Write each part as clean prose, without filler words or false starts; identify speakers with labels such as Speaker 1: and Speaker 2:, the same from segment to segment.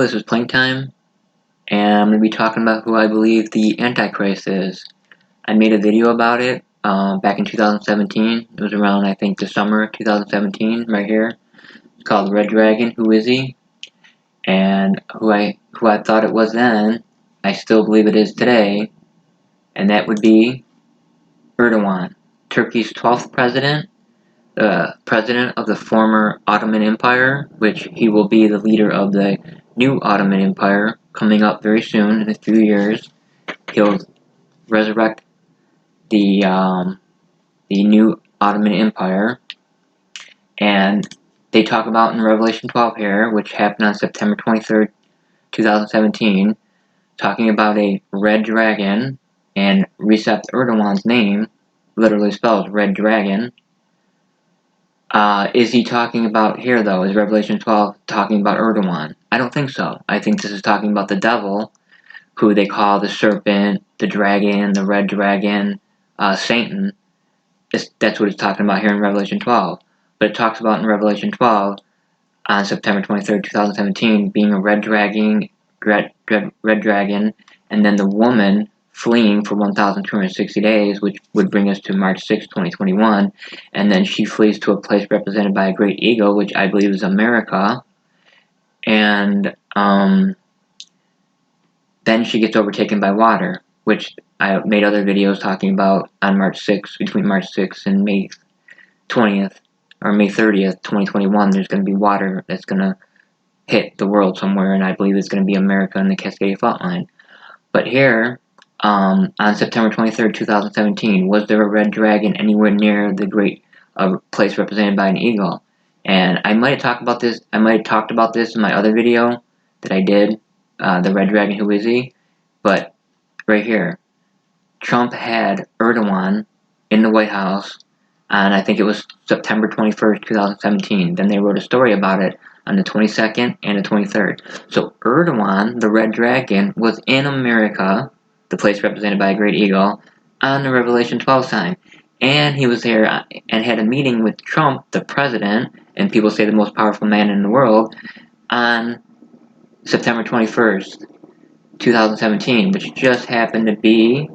Speaker 1: Hello, this is Playtime, and I'm going to be talking about who I believe the Antichrist is. I made a video about it back in 2017. It was around, I think, the summer 2017, right here. It's called Red Dragon, Who Is He? And who I thought it was then, I still believe it is today, and that would be Erdogan, Turkey's 12th president, the president of the former Ottoman Empire, which he will be the leader of the new Ottoman Empire coming up very soon in a few years. He'll resurrect the new Ottoman Empire, and they talk about in Revelation 12 here, which happened on September 23rd, 2017, talking about a red dragon, and Recep Erdogan's name literally spells red dragon. Is he talking about here, though? Is Revelation 12 talking about Erdogan? I don't think so. I think this is talking about the devil, who they call the serpent, the dragon, the red dragon, Satan. That's what it's talking about here in Revelation 12. But it talks about in Revelation 12, on September 23rd, 2017, being a red dragon, and then the woman fleeing for 1,260 days, which would bring us to March 6, 2021, and then she flees to a place represented by a great eagle, which I believe is America, and then she gets overtaken by water, which I made other videos talking about on March 6th, between March 6th and May 20th, or May 30th, 2021, there's going to be water that's going to hit the world somewhere, and I believe it's going to be America and the Cascadia Fault Line. But here, on September 23rd, 2017, was there a red dragon anywhere near the great place represented by an eagle? And I might have talked about this. I might have talked about this in my other video that I did, the red dragon, who is he? But right here, Trump had Erdogan in the White House, and I think it was September 21st, 2017. Then they wrote a story about it on the 22nd and the 23rd. So Erdogan, the red dragon, was in America, the place represented by a great eagle, on the Revelation 12 sign. And he was there and had a meeting with Trump, the president, and people say the most powerful man in the world, on September 21st, 2017, which just happened to be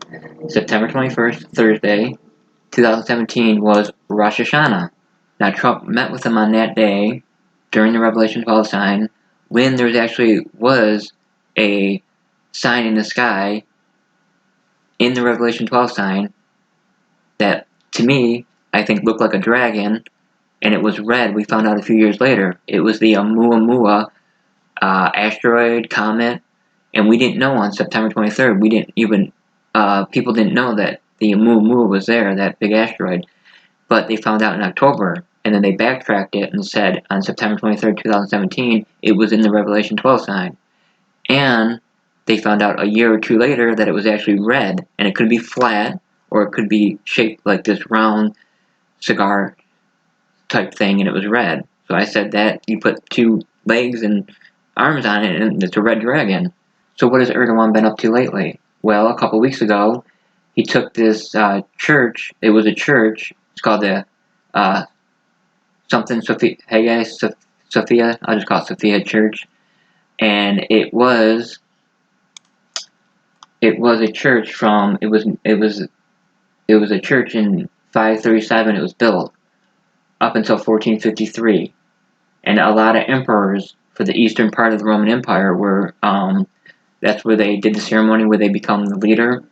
Speaker 1: September 21st, Thursday, 2017, was Rosh Hashanah. Now, Trump met with him on that day during the Revelation 12 sign, when there actually was a sign in the sky in the Revelation 12 sign that, to me, I think looked like a dragon, and it was red. We found out a few years later. It was the Oumuamua asteroid, comet, and we didn't know on September 23rd. We didn't even, people didn't know that the Oumuamua was there, that big asteroid, but they found out in October. And then they backtracked it and said on September 23rd, 2017, it was in the Revelation 12 sign. And they found out a year or two later that it was actually red, and it could be flat, or it could be shaped like this round cigar type thing, and it was red. So I said that you put two legs and arms on it, and it's a red dragon. So what has Erdogan been up to lately? Well, a couple weeks ago, he took this church. It was a church. It's called the something Sophia. Hey guys, Sophia. I'll just call it Sophia Church. And it was a church from it was a church in 537. It was built up until 1453, and a lot of emperors for the eastern part of the Roman Empire were that's where they did the ceremony where they become the leader,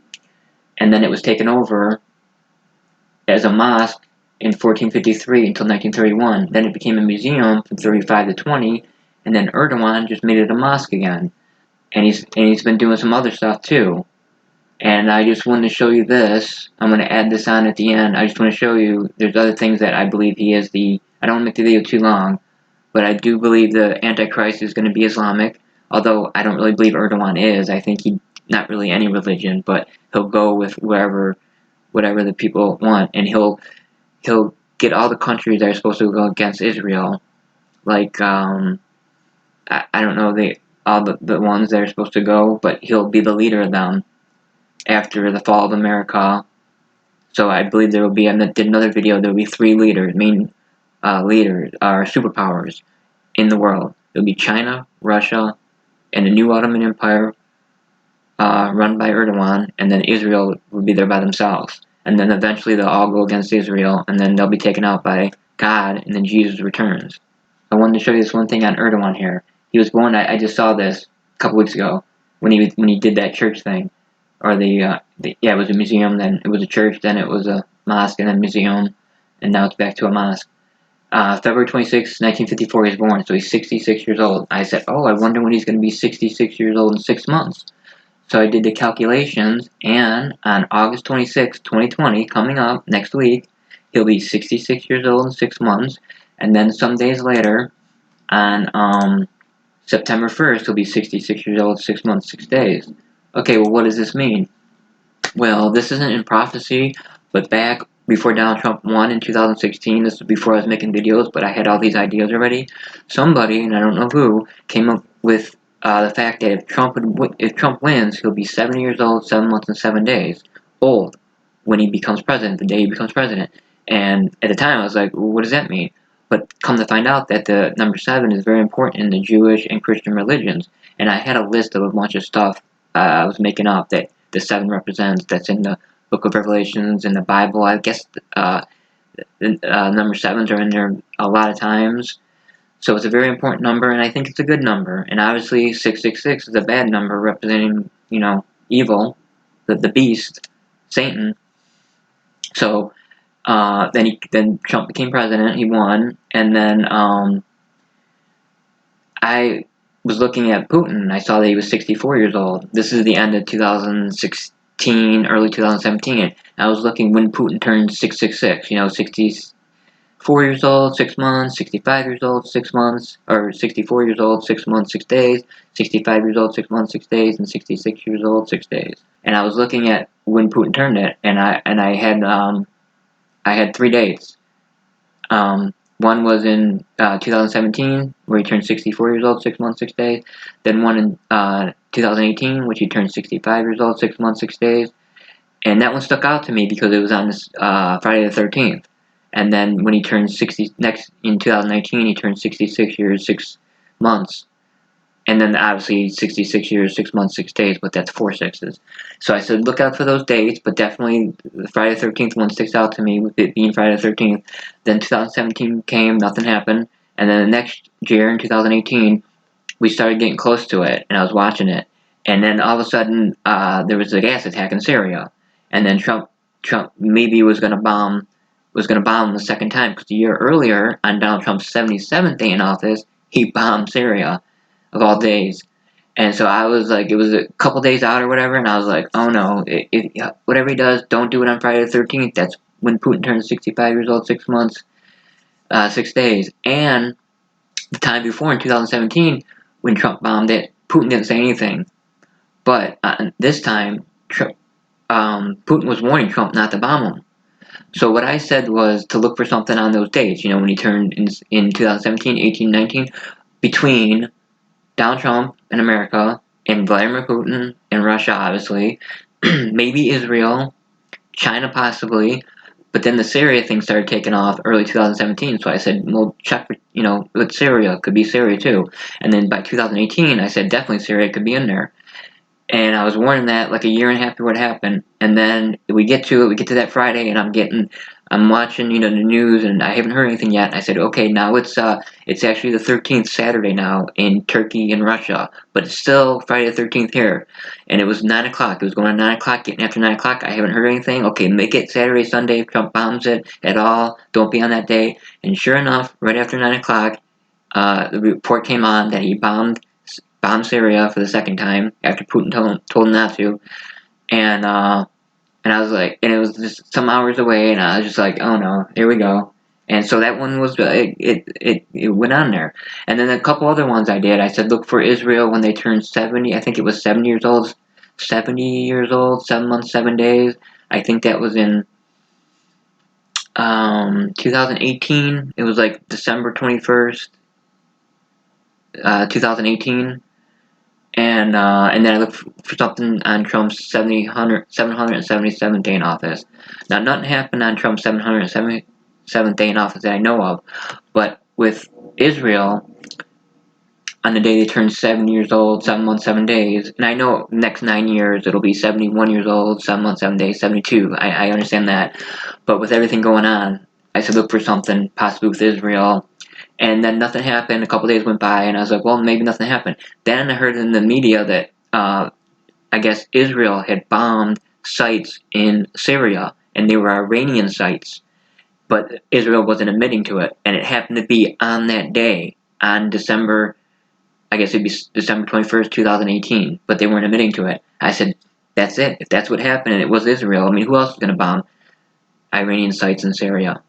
Speaker 1: and then it was taken over as a mosque in 1453 until 1931. Then it became a museum from 35 to 20, and then Erdogan just made it a mosque again. And he's been doing some other stuff too. And I just wanted to show you this. I'm going to add this on at the end. I just want to show you there's other things that I believe he is the... I don't want to make the video too long, but I do believe the Antichrist is going to be Islamic, although I don't really believe Erdogan is. I think he's not really any religion, but he'll go with whatever the people want, and he'll get all the countries that are supposed to go against Israel, like I don't know all the ones that are supposed to go, but he'll be the leader of them after the fall of America. So I believe there will be, I did another video, there will be three leaders, main leaders, superpowers in the world. It will be China, Russia, and a new Ottoman Empire run by Erdogan, and then Israel would be there by themselves. And then eventually they'll all go against Israel, and then they'll be taken out by God, and then Jesus returns. I wanted to show you this one thing on Erdogan here. He was born. I just saw this a couple weeks ago when he did that church thing, or yeah, it was a museum, then it was a church, then it was a mosque, and then museum, and now it's back to a mosque. February 26, 1954, he was born, so he's 66 years old. I said, oh, I wonder when he's going to be 66 years old in 6 months. So I did the calculations, and on August 26, 2020, coming up next week, he'll be 66 years old in 6 months, and then some days later, on September 1st, he'll be 66 years old, 6 months, 6 days. Okay, well, what does this mean? Well, this isn't in prophecy, but back before Donald Trump won in 2016, this was before I was making videos, but I had all these ideas already. Somebody, and I don't know who, came up with the fact that if Trump wins, he'll be 70 years old, 7 months, and 7 days old when he becomes president, the day he becomes president. And at the time, I was like, well, what does that mean? But come to find out that the number 7 is very important in the Jewish and Christian religions. And I had a list of a bunch of stuff I was making up that the 7 represents, that's in the book of Revelations, in the Bible. I guess number 7s are in there a lot of times. So it's a very important number, and I think it's a good number. And obviously 666 is a bad number representing, evil, the beast, Satan. So then Trump became president, he won, and then I was looking at Putin, I saw that he was 64 years old. This is the end of 2016, early 2017. I was looking when Putin turned 666, 64 years old, 6 months, 65 years old, 6 months, or 64 years old, 6 months, 6 days, 65 years old, 6 months, 6 days, and 66 years old, 6 days. And I was looking at when Putin turned it, and I had 3 dates. One was in 2017, where he turned 64 years old, 6 months, 6 days. Then one in 2018, which he turned 65 years old, 6 months, 6 days. And that one stuck out to me because it was on this Friday the 13th. And then when he turned 60, in 2019, he turned 66 years, 6 months. And then obviously 66 years, 6 months, 6 days, but that's 4 sixes. So I said, look out for those dates, but definitely the Friday the 13th one sticks out to me with it being Friday the 13th. Then 2017 came, nothing happened. And then the next year, in 2018, we started getting close to it, and I was watching it. And then all of a sudden, there was a gas attack in Syria. And then Trump maybe was going to bomb the second time, because the year earlier, on Donald Trump's 77th day in office, he bombed Syria, of all days. And so I was like, it was a couple days out or whatever, and I was like, oh no, whatever he does, don't do it on Friday the 13th. That's when Putin turns 65 years old, 6 months, 6 days. And the time before, in 2017, when Trump bombed it, Putin didn't say anything. But this time, Putin was warning Trump not to bomb him. So what I said was to look for something on those dates, when he turned in 2017, 18, 19, between Donald Trump in America, and Vladimir Putin in Russia, obviously, maybe Israel, China possibly, but then the Syria thing started taking off early 2017, so I said, well, check for, with Syria, could be Syria too. And then by 2018, I said, definitely Syria could be in there. And I was warning that like a year and a half before it happened. And then we get to that Friday, and I'm watching, the news, and I haven't heard anything yet. And I said, okay, now it's actually the 13th Saturday now in Turkey and Russia, but it's still Friday the 13th here. And it was 9 o'clock. It was going on 9 o'clock, getting after 9 o'clock. I haven't heard anything. Okay, make it Saturday, Sunday. If Trump bombs it at all, don't be on that day. And sure enough, right after 9 o'clock, the report came on that he bombed Syria for the second time after Putin told him not to. And I was like, and it was just some hours away, and I was just like, oh no, here we go. And so that one was, it went on there. And then a couple other ones I did. I said, look for Israel when they turn 70. I think it was 70 years old, 7 months, 7 days. I think that was in 2018. It was like December 21st, 2018. And then I looked for something on Trump's 777th day in office. Now, nothing happened on Trump's 777th day in office that I know of, but with Israel, on the day they turn 7 years old, 7 months, 7 days. And I know next 9 years it'll be 71 years old, 7 months, 7 days, 72. I understand that. But with everything going on, I said look for something, possibly with Israel. And then nothing happened. A couple days went by, and I was like, well, maybe nothing happened. Then I heard in the media that I guess Israel had bombed sites in Syria, and they were Iranian sites. But Israel wasn't admitting to it. And it happened to be on that day, on December, I guess it'd be December 21st, 2018, but they weren't admitting to it. I said, that's it. If that's what happened and it was Israel, I mean, who else is going to bomb Iranian sites in Syria?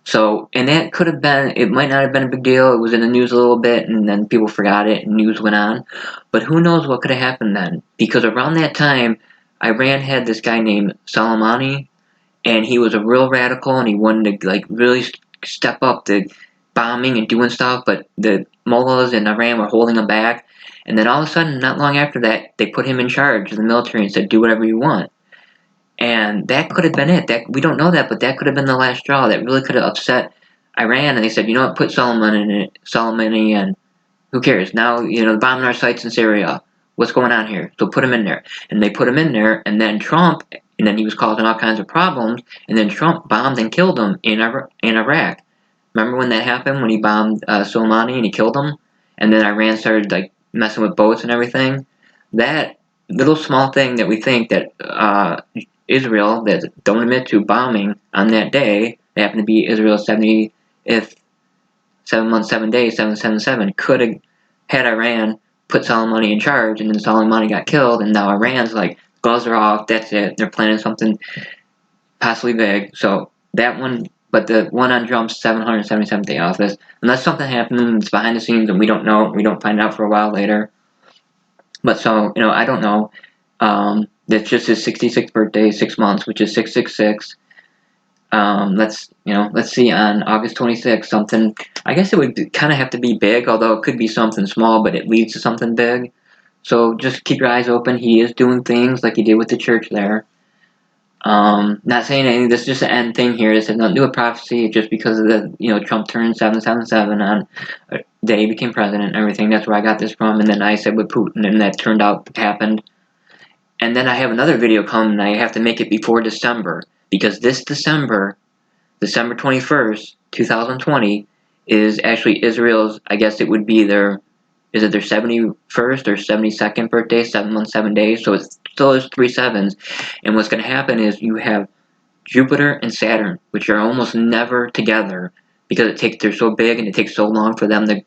Speaker 1: So, and that could have been, it might not have been a big deal. It was in the news a little bit, and then people forgot it, and news went on. But who knows what could have happened then? Because around that time, Iran had this guy named Soleimani, and he was a real radical, and he wanted to, like, really step up the bombing and doing stuff, but the mullahs in Iran were holding him back. And then all of a sudden, not long after that, they put him in charge of the military and said, do whatever you want. And that could have been it. That we don't know that, but that could have been the last straw. That really could have upset Iran. And they said, you know what, put Soleimani, and who cares? Now, bombing our sites in Syria. What's going on here? So put him in there. And they put him in there, and then Trump, and then he was causing all kinds of problems, and then Trump bombed and killed him in Iraq. Remember when that happened, when he bombed Soleimani and he killed him? And then Iran started, like, messing with boats and everything? That little small thing that we think that Israel, that don't admit to bombing on that day, they happened to be Israel's 70th, 7 months, 7 days, 777, could have had Iran put Soleimani in charge, and then Soleimani got killed, and now Iran's like, gloves are off, that's it, they're planning something possibly big. So that one, but the one on Trump's 777th day office, unless something happened, it's behind the scenes, and we don't know, we don't find out for a while later. But so, I don't know. That's just his 66th birthday, 6 months, which is 666. Let's see, on August 26th, something, I guess it would kind of have to be big, although it could be something small, but it leads to something big. So just keep your eyes open. He is doing things like he did with the church there. Not saying anything, this is just an end thing here. This has nothing to do with prophecy, just because of the, Trump turned 777 on the day he became president and everything. That's where I got this from. And then I said with Putin, and that turned out happened. And then I have another video coming, and I have to make it before December, because this December 21st, 2020, is actually Israel's, I guess it would be their 71st or 72nd birthday, 7 months, 7 days, so it still is 3 sevens. And what's going to happen is you have Jupiter and Saturn, which are almost never together, because they're so big and it takes so long for them to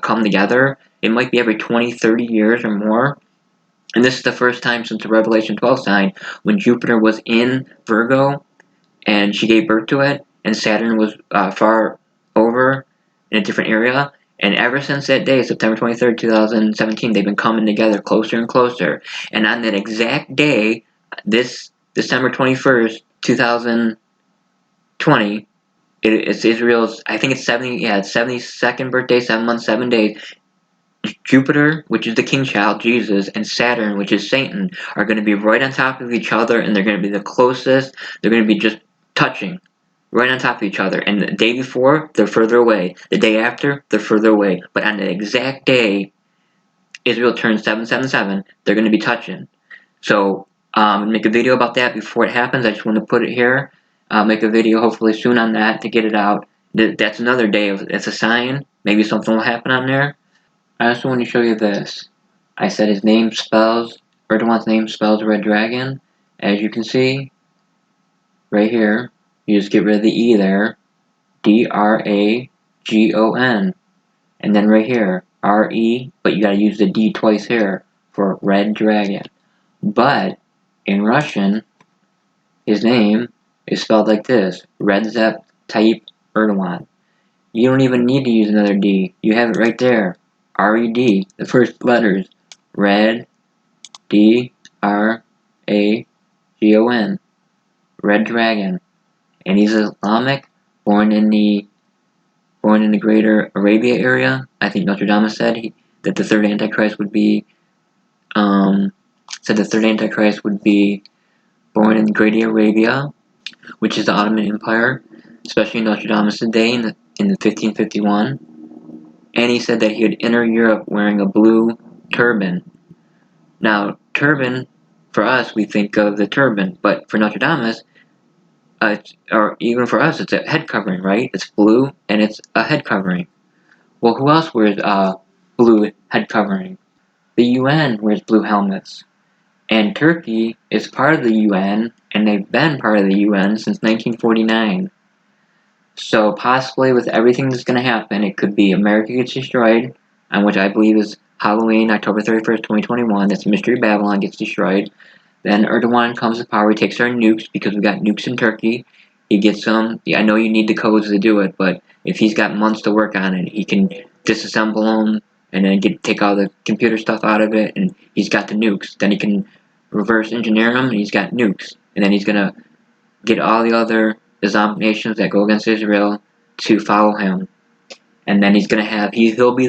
Speaker 1: come together. It might be every 20, 30 years or more. And this is the first time since the Revelation 12 sign when Jupiter was in Virgo and she gave birth to it, and Saturn was far over in a different area. And ever since that day, September 23rd, 2017, they've been coming together closer and closer. And on that exact day, this December 21st, 2020, it's Israel's, I think it's 72nd birthday, 7 months, 7 days. Jupiter, which is the king child, Jesus, and Saturn, which is Satan, are going to be right on top of each other, and they're going to be the closest. They're going to be just touching right on top of each other. And the day before, they're further away. The day after, they're further away. But on the exact day Israel turns 777, they're going to be touching. So make a video about that before it happens. I just want to put it here. Make a video hopefully soon on that to get it out. That's another day. It's a sign. Maybe something will happen on there. I also want to show you this. I said Erdogan's name spells Red Dragon. As you can see, right here, you just get rid of the E there. D-R-A-G-O-N. And then right here, R-E, but you gotta use the D twice here for Red Dragon. But in Russian, his name is spelled like this. Recep Tayyip Erdogan. You don't even need to use another D. You have it right there. R-E-D, the first letters. Red, D-R-A-G-O-N. Red Dragon. And he's Islamic, born in the greater Arabia area. I think Nostradamus said that the third Antichrist would be, born in Greater Arabia, which is the Ottoman Empire, especially in Nostradamus' day in 1551. and he said that he would enter Europe wearing a blue turban. Now, turban, for us, we think of the turban, but for Nostradamus, or even for us, it's a head covering, right? It's blue, and it's a head covering. Well, who else wears blue head covering? The UN wears blue helmets. And Turkey is part of the UN, and they've been part of the UN since 1949. So possibly with everything that's going to happen, it could be America gets destroyed, on which I believe is Halloween, October 31st, 2021. That's Mystery Babylon gets destroyed. Then Erdogan comes to power. He takes our nukes because we got nukes in Turkey. He gets them. Yeah, I know you need the codes to do it, but if he's got months to work on it, he can disassemble them and then take all the computer stuff out of it, and he's got the nukes. Then he can reverse engineer them, and he's got nukes. And then he's gonna get all the other Islamic nations that go against Israel to follow him. And then he's gonna have he'll be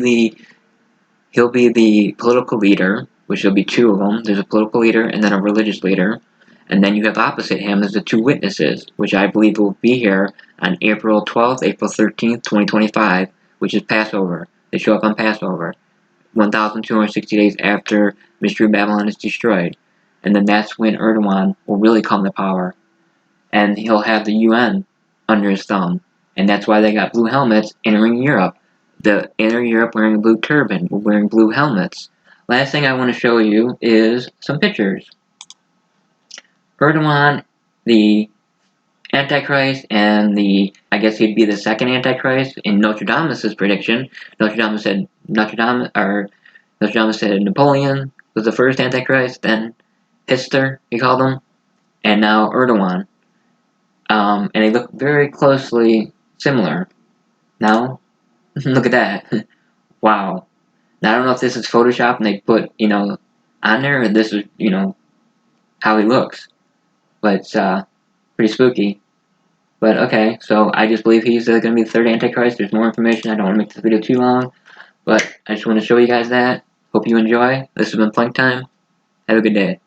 Speaker 1: the political leader, which will be two of them. There's a political leader and then a religious leader. And then you have opposite him as the two witnesses, which I believe will be here on April 12th, April 13th, 2025, which is Passover. They show up on Passover, 1,260 days after Mystery Babylon is destroyed. And then that's when Erdogan will really come to power. And he'll have the UN under his thumb. And that's why they got blue helmets entering Europe. The enter Europe wearing a blue turban, wearing blue helmets. Last thing I want to show you is some pictures. Erdogan, the Antichrist, and I guess he'd be the second Antichrist in Nostradamus' prediction. Nostradamus said Napoleon was the first Antichrist, then Hitler, he called him, and now Erdogan. And they look very closely similar. Now, look at that. Wow. Now, I don't know if this is Photoshop and they put, on there, or this is, how he looks. But it's pretty spooky. But okay, so I just believe he's going to be the third Antichrist. There's more information. I don't want to make this video too long. But I just want to show you guys that. Hope you enjoy. This has been Plank Time. Have a good day.